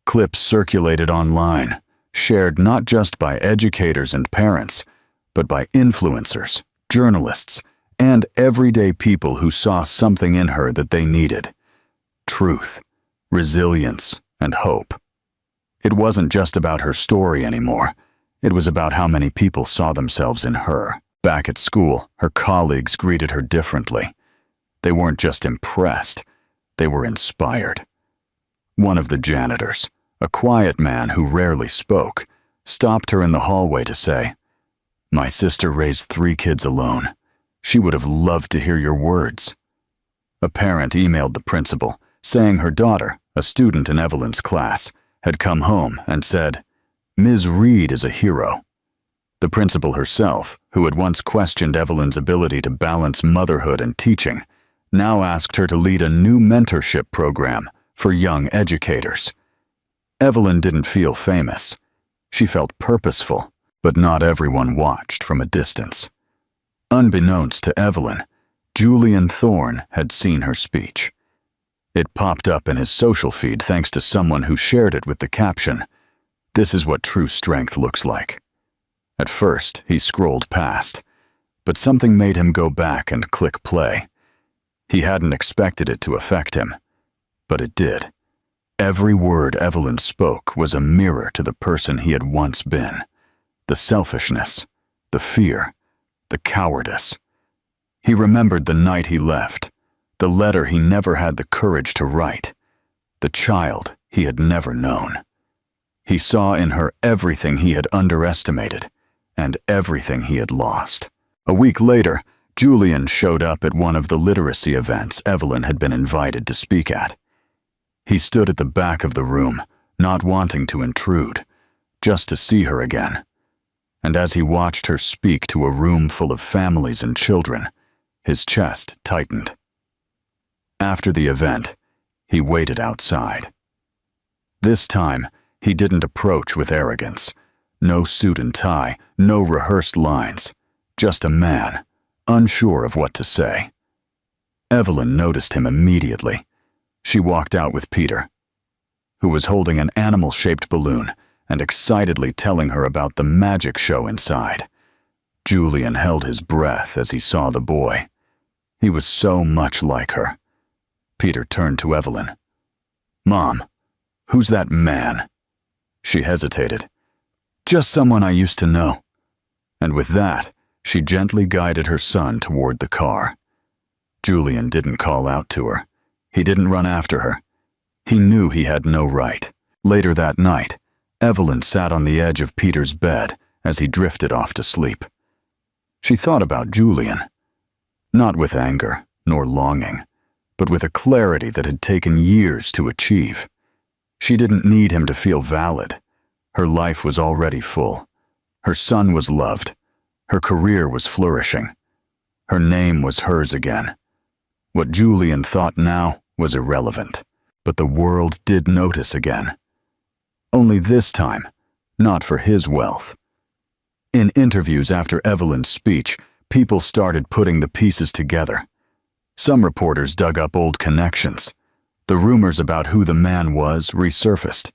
Clips circulated online, shared not just by educators and parents, but by influencers, journalists, and everyday people who saw something in her that they needed. Truth, resilience, and hope. It wasn't just about her story anymore. It was about how many people saw themselves in her. Back at school, her colleagues greeted her differently. They weren't just impressed, they were inspired. One of the janitors, a quiet man who rarely spoke, stopped her in the hallway to say, "My sister raised 3 kids alone. She would have loved to hear your words." A parent emailed the principal, saying her daughter, a student in Evelyn's class, had come home and said, "Ms. Reed is a hero." The principal herself, who had once questioned Evelyn's ability to balance motherhood and teaching, now asked her to lead a new mentorship program for young educators. Evelyn didn't feel famous. She felt purposeful, but not everyone watched from a distance. Unbeknownst to Evelyn, Julian Thorne had seen her speech. It popped up in his social feed thanks to someone who shared it with the caption, "This is what true strength looks like." At first, he scrolled past, but something made him go back and click play. He hadn't expected it to affect him, but it did. Every word Evelyn spoke was a mirror to the person he had once been. The selfishness, the fear, the cowardice. He remembered the night he left, the letter he never had the courage to write, the child he had never known. He saw in her everything he had underestimated and everything he had lost. A week later, Julian showed up at one of the literacy events Evelyn had been invited to speak at. He stood at the back of the room, not wanting to intrude, just to see her again. And as he watched her speak to a room full of families and children, his chest tightened. After the event, he waited outside. This time, he didn't approach with arrogance. No suit and tie, no rehearsed lines, just a man, unsure of what to say. Evelyn noticed him immediately. She walked out with Peter, who was holding an animal-shaped balloon and excitedly telling her about the magic show inside. Julian held his breath as he saw the boy. He was so much like her. Peter turned to Evelyn. "Mom, who's that man?" She hesitated. "Just someone I used to know." And with that, She gently guided her son toward the car. Julian didn't call out to her. He didn't run after her. He knew he had no right. Later that night, Evelyn sat on the edge of Peter's bed as he drifted off to sleep. She thought about Julian, not with anger nor longing, but with a clarity that had taken years to achieve. She didn't need him to feel valid. Her life was already full. Her son was loved. Her career was flourishing. Her name was hers again. What Julian thought now was irrelevant, but the world did notice again. Only this time, not for his wealth. In interviews after Evelyn's speech, people started putting the pieces together. Some reporters dug up old connections. The rumors about who the man was resurfaced,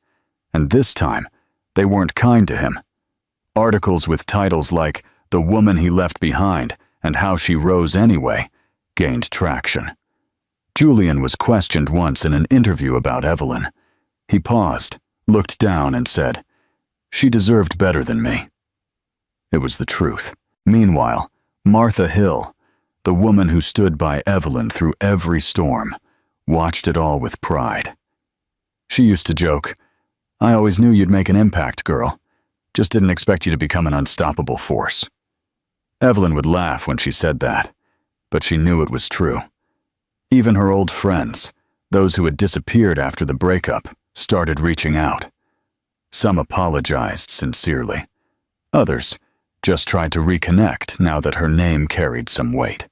and this time, they weren't kind to him. Articles with titles like "The Woman He Left Behind" and "How She Rose Anyway" gained traction. Julian was questioned once in an interview about Evelyn. He paused, looked down, and said, "She deserved better than me." It was the truth. Meanwhile, Martha Hill, the woman who stood by Evelyn through every storm, watched it all with pride. She used to joke, "I always knew you'd make an impact, girl. Just didn't expect you to become an unstoppable force." Evelyn would laugh when she said that, but she knew it was true. Even her old friends, those who had disappeared after the breakup, started reaching out. Some apologized sincerely. Others just tried to reconnect now that her name carried some weight.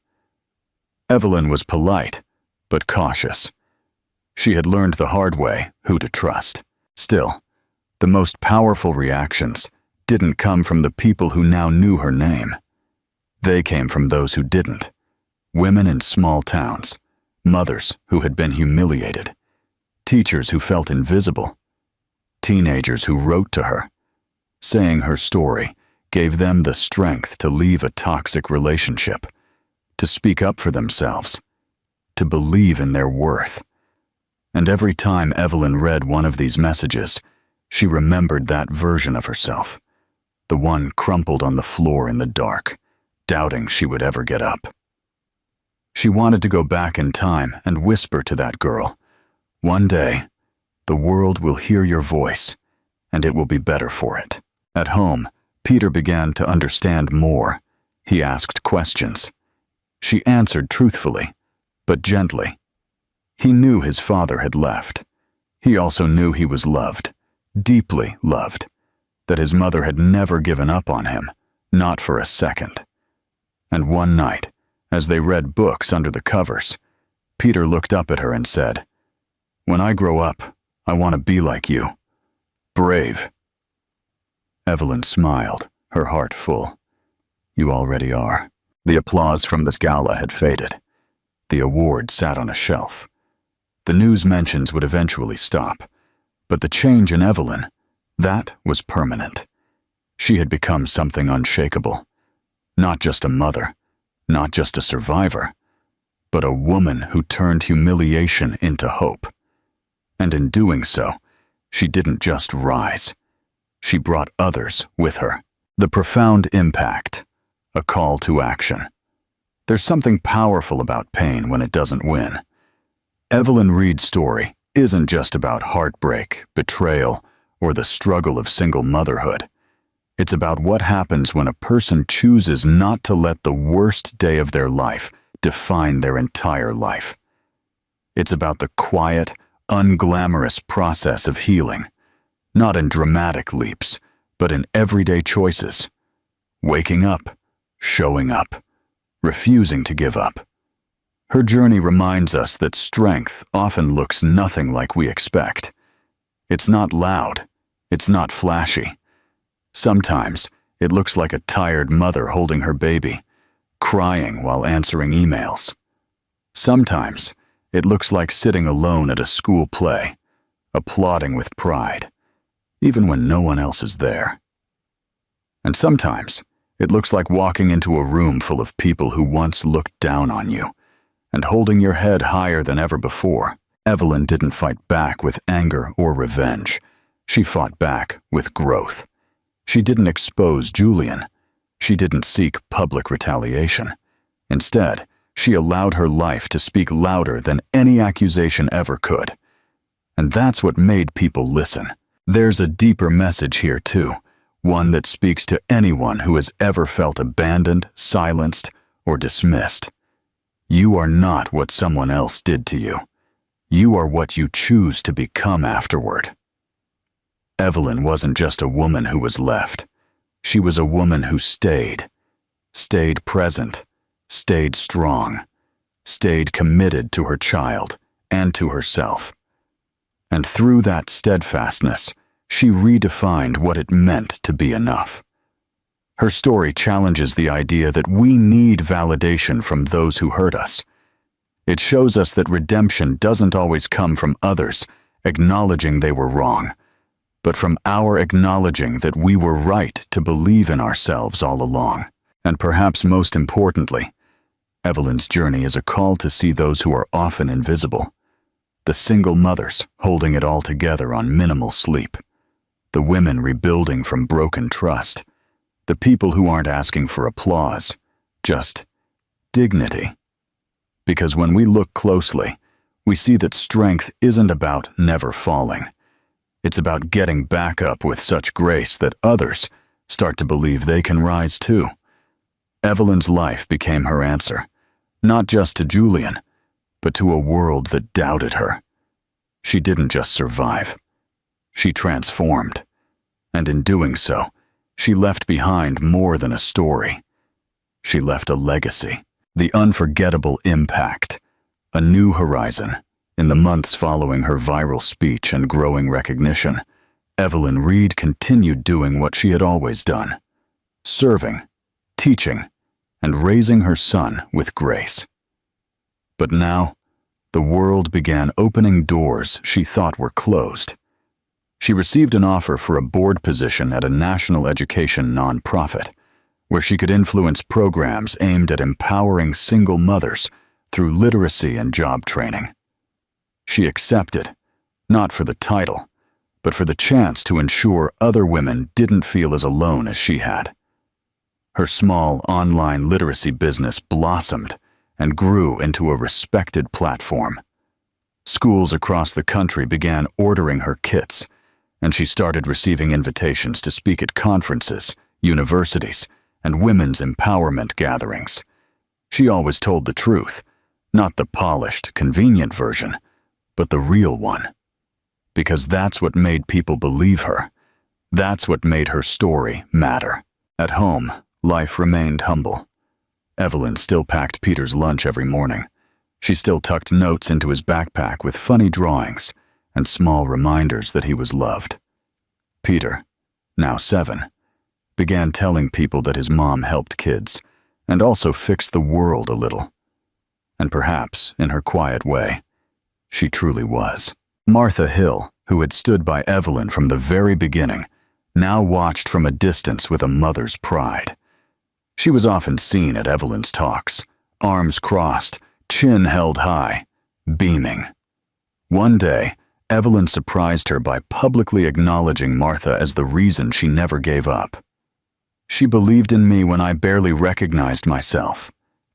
Evelyn was polite, but cautious. She had learned the hard way who to trust. Still, the most powerful reactions didn't come from the people who now knew her name. They came from those who didn't. Women in small towns, mothers who had been humiliated, teachers who felt invisible, teenagers who wrote to her. Saying her story gave them the strength to leave a toxic relationship, to speak up for themselves, to believe in their worth. And every time Evelyn read one of these messages, she remembered that version of herself, the one crumpled on the floor in the dark, doubting she would ever get up. She wanted to go back in time and whisper to that girl, "One day, the world will hear your voice, and it will be better for it." At home, Peter began to understand more. He asked questions. She answered truthfully, but gently. He knew his father had left. He also knew he was loved, deeply loved, that his mother had never given up on him, not for a second. And one night, as they read books under the covers, Peter looked up at her and said, "When I grow up, I want to be like you. Brave." Evelyn smiled, her heart full. "You already are." The applause from this gala had faded. The award sat on a shelf. The news mentions would eventually stop, but the change in Evelyn, that was permanent. She had become something unshakable. Not just a mother, not just a survivor, but a woman who turned humiliation into hope. And in doing so, she didn't just rise. She brought others with her. The profound impact, a call to action. There's something powerful about pain when it doesn't win. Evelyn Reed's story isn't just about heartbreak, betrayal, or the struggle of single motherhood. It's about what happens when a person chooses not to let the worst day of their life define their entire life. It's about the quiet, unglamorous process of healing, not in dramatic leaps, but in everyday choices. Waking up, showing up, refusing to give up. Her journey reminds us that strength often looks nothing like we expect. It's not loud, it's not flashy. Sometimes it looks like a tired mother holding her baby, crying while answering emails. Sometimes it looks like sitting alone at a school play, applauding with pride, even when no one else is there. And sometimes it looks like walking into a room full of people who once looked down on you and holding your head higher than ever before. Evelyn didn't fight back with anger or revenge. She fought back with growth. She didn't expose Julian. She didn't seek public retaliation. Instead, she allowed her life to speak louder than any accusation ever could. And that's what made people listen. There's a deeper message here too, one that speaks to anyone who has ever felt abandoned, silenced, or dismissed. You are not what someone else did to you. You are what you choose to become afterward. Evelyn wasn't just a woman who was left. She was a woman who stayed present, stayed strong, stayed committed to her child and to herself. And through that steadfastness, she redefined what it meant to be enough. Her story challenges the idea that we need validation from those who hurt us. It shows us that redemption doesn't always come from others acknowledging they were wrong, but from our acknowledging that we were right to believe in ourselves all along. And perhaps most importantly, Evelyn's journey is a call to see those who are often invisible. The single mothers holding it all together on minimal sleep. The women rebuilding from broken trust. The people who aren't asking for applause, just dignity. Because when we look closely, we see that strength isn't about never falling. It's about getting back up with such grace that others start to believe they can rise too. Evelyn's life became her answer, not just to Julian, but to a world that doubted her. She didn't just survive. She transformed. And in doing so, she left behind more than a story. She left a legacy, the unforgettable impact, a new horizon. In the months following her viral speech and growing recognition, Evelyn Reed continued doing what she had always done, serving, teaching, and raising her son with grace. But now, the world began opening doors she thought were closed. She received an offer for a board position at a national education nonprofit, where she could influence programs aimed at empowering single mothers through literacy and job training. She accepted, not for the title, but for the chance to ensure other women didn't feel as alone as she had. Her small online literacy business blossomed and grew into a respected platform. Schools across the country began ordering her kits, and she started receiving invitations to speak at conferences, universities, and women's empowerment gatherings. She always told the truth, not the polished, convenient version, but the real one. Because that's what made people believe her. That's what made her story matter. At home, life remained humble. Evelyn still packed Peter's lunch every morning. She still tucked notes into his backpack with funny drawings and small reminders that he was loved. Peter, now 7, began telling people that his mom helped kids and also fixed the world a little. And perhaps, in her quiet way, she truly was. Martha Hill, who had stood by Evelyn from the very beginning, now watched from a distance with a mother's pride. She was often seen at Evelyn's talks, arms crossed, chin held high, beaming. One day, Evelyn surprised her by publicly acknowledging Martha as the reason she never gave up. "She believed in me when I barely recognized myself,"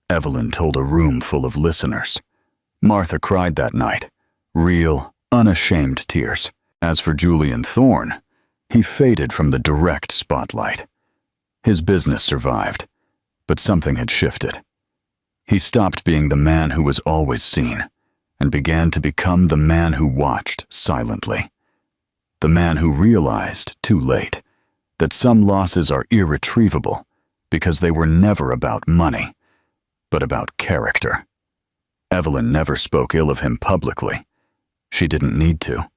Evelyn told a room full of listeners. Martha cried that night, real, unashamed tears. As for Julian Thorne, he faded from the direct spotlight. His business survived, but something had shifted. He stopped being the man who was always seen and began to become the man who watched silently. The man who realized, too late, that some losses are irretrievable because they were never about money, but about character. Evelyn never spoke ill of him publicly. She didn't need to.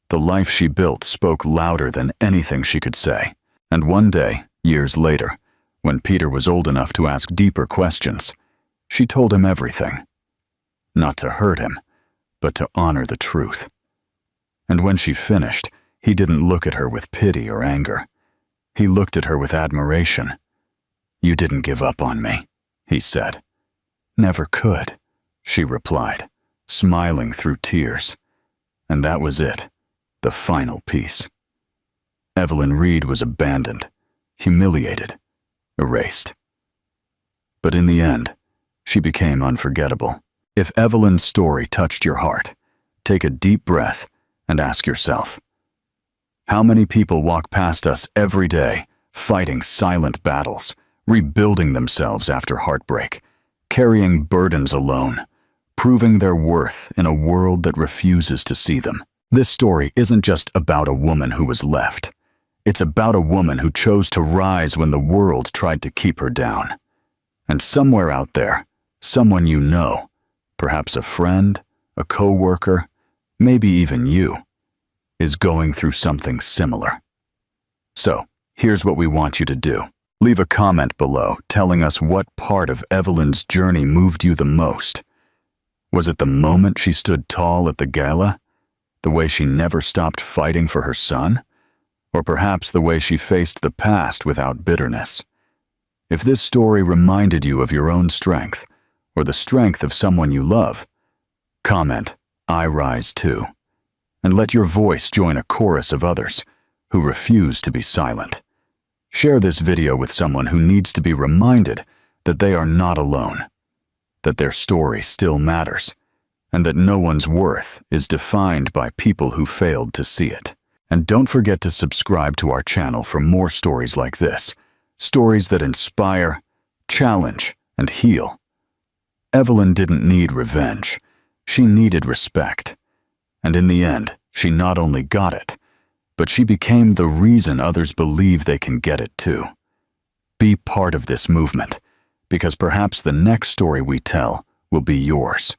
The life she built spoke louder than anything she could say. And one day, years later, when Peter was old enough to ask deeper questions, she told him everything. Not to hurt him, but to honor the truth. And when she finished, he didn't look at her with pity or anger. He looked at her with admiration. "You didn't give up on me," he said. "Never could," she replied, smiling through tears. And that was it, the final piece. Evelyn Reed was abandoned, humiliated, erased. But in the end, she became unforgettable. If Evelyn's story touched your heart, take a deep breath and ask yourself, how many people walk past us every day, fighting silent battles, rebuilding themselves after heartbreak, carrying burdens alone, proving their worth in a world that refuses to see them? This story isn't just about a woman who was left. It's about a woman who chose to rise when the world tried to keep her down. And somewhere out there, someone you know, perhaps a friend, a coworker, maybe even you, is going through something similar. So, here's what we want you to do. Leave a comment below telling us what part of Evelyn's journey moved you the most. Was it the moment she stood tall at the gala? The way she never stopped fighting for her son? Or perhaps the way she faced the past without bitterness? If this story reminded you of your own strength, or the strength of someone you love, comment, "I rise too," and let your voice join a chorus of others who refuse to be silent. Share this video with someone who needs to be reminded that they are not alone, that their story still matters, and that no one's worth is defined by people who failed to see it. And don't forget to subscribe to our channel for more stories like this, stories that inspire, challenge, and heal. Evelyn didn't need revenge. She needed respect. And in the end, she not only got it, but she became the reason others believe they can get it too. Be part of this movement, because perhaps the next story we tell will be yours.